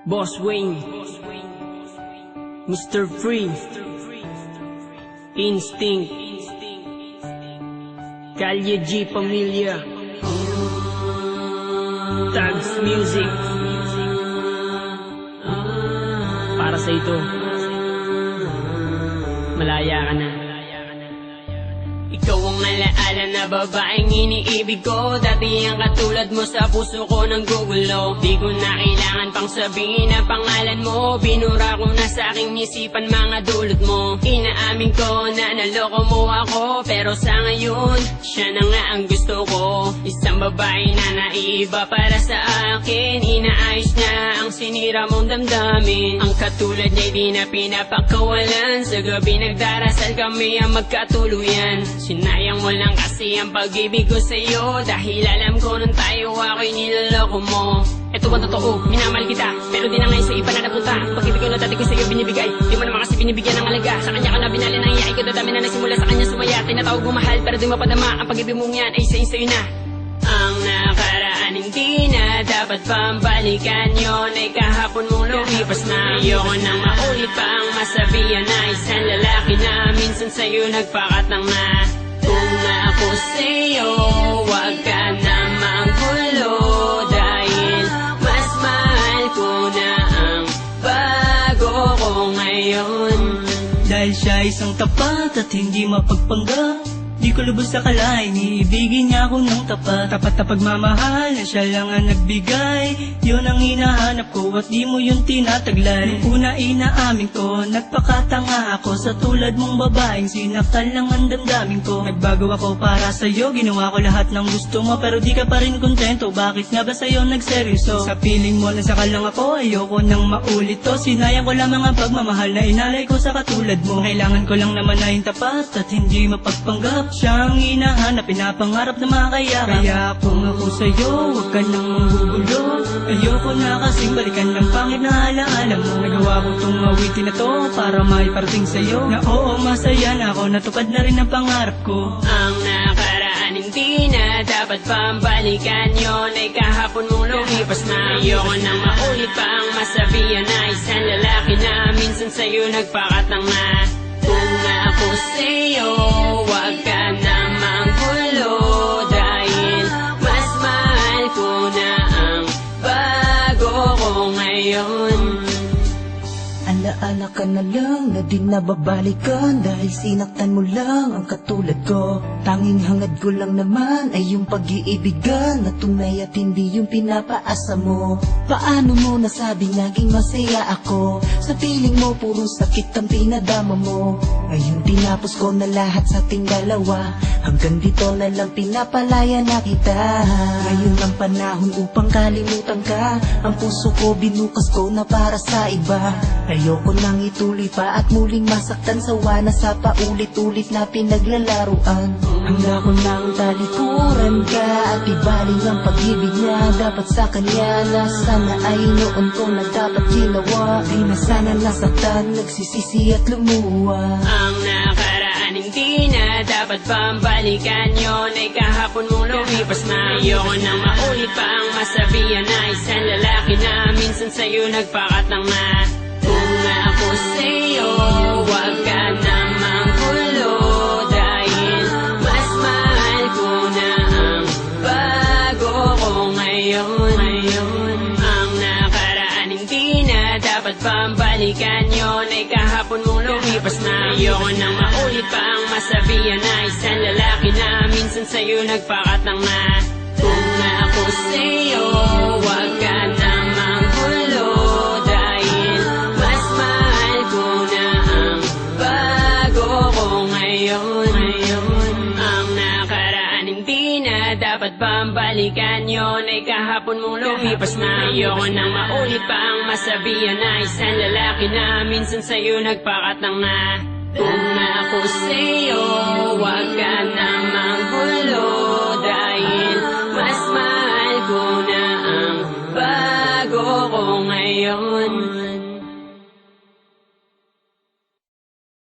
Boss Wayne, Mr. Free, Instinct, Kalye G Pamilya, Tags Music. Para sa ito, malaya ka na. Ikaw ang alaala na babaeng iniibig ko. Dati ang katulad mo sa puso ko ng gugulo. Di ko na kailangan pang sabihin ang pangalan mo. Binura ko na sa aking isipan mga dulot mo. Inaamin ko na naloko mo ako, pero sa ngayon, siya na nga ang gusto ko. Isang babae na naiiba para sa akin. Inaayos niya ang sinira mong damdamin. Ang katulad niya'y di na pinapakawalan. Sa gabi nagdarasal kami ang magkatuluyan. Sinayang mo lang kasi ang pag-ibig ko sa'yo, dahil alam ko nung tayo ako'y niloloko mo. Ito ang totoo, minamahal kita, pero di na ngayon sa iba na napunta. Pag-ibig ko na dati ko sa'yo binibigay, di mo naman kasi binibigyan ng alaga. Sa kanya ka na binali ng iyay ko, dadami na nagsimula sa kanya sumaya. Tinatawag mo mahal, pero di mapadama. Ang pag-ibig mong yan ay sa'yo na. Ang nakaraan hindi na dapat pambalikan, yun ay kahapon mong lumipas na. Ayoko nang maulit pa ang masabihan na isang lalaki na minsan sa'yo nagpakatang na. Kung ako sa'yo, wag ka na manggulo, dahil mas mahal ko na ang bago ko ngayon. Dahil siya isang tapat at hindi mapagpanggap, di ko lubos akalain, iibigin niya ako ng tapat. Tapat na pagmamahal na siya lang ang nagbigay, yun ang hinahanap ko at di mo yun tinataglay. Nung una inaamin ko, nagpakatanga ako sa tulad mong babaeng sinaktan lang ang damdamin ko. Nagbago ako para sa'yo, ginawa ko lahat ng gusto mo, pero di ka pa rin kontento. Bakit nga ba sa'yo nagseryoso? Sa piling mo na saka lang ako, ayoko nang maulit to. Sinayang ko lamang ang pagmamahal na inalay ko sa katulad mo. Kailangan ko lang naman na yung tapat at hindi mapagpanggap. Siyang hinahanap, pinapangarap na makayakap. Kaya kung ako sa'yo, huwag ka nang manggugulo. Ayoko na kasing balikan ng pangit na alaala mo. Nagawa ko tong awitin na to para maiparating sa'yo na oo, masaya na ako, natupad na rin ang pangarap ko. Ang nakaraan hindi na dapat pambalikan, yun ay kahapon mong lumipas na. Ayoko nang maulit pa ang masabihan na isang lalaki na minsan sa'yo nagpakatang na. Kung ako sa'yo, wag ka na manggulo, dahil mas mahal ko na ang bago ko ngayon. Alaala ka na lang na di nababalikan, dahil sinaktan mo lang ang katulad ko. Tanging hangad ko lang naman ay yung pag-iibigan na tunay at hindi yung pinapaasa mo. Paano mo nasabing naging masaya ako? Sa piling mo puro sakit ang pinadama mo. Ngayon tinapos ko na lahat sa ating dalawa, hanggang dito na lang pinapalaya na kita. Ngayon ang panahon upang kalimutan ka, ang puso ko binukas ko na para sa iba. Ayoko nang ituloy pa at muling masaktan, sawa na sa paulit-ulit na pinaglalaruan. Handa ko nang talikuran ka at ibaling ang pag-ibig niya dapat sa kanya, na sana ay noon ko na dapat ginawa. Di na sana nasaktan, nagsisisi at lumuwa. Ang nakaraan hindi na dapat pambalikan, yun ay kahapon mong lumipas na. Ayoko nang maulit pa ang masabihan na isang lalaki na minsan sa'yo nagpakatang na. Kung ako sa'yo, wag ka na manggulo, dahil mas mahal ko na ang bago ko ngayon. Ang nakaraan hindi na dapat pambalikan, yun ay kahapon mong lumipas na. Ayoko nang maulit pa ang masabihan na isang lalaki na minsan sa'yo nagpakatang na. Kung ako sa'yo, wag ka na manggulo, dahil mas mahal ko na ang bago ko ngayon. Ang nakaraan hindi na dapat pambalikan, yun ay kahapon mong lumipas na. Ayoko nang maulit pa ang masabihan na isang lalaki na minsan sa'yo nagpakatang na. Kung ako sa'yo,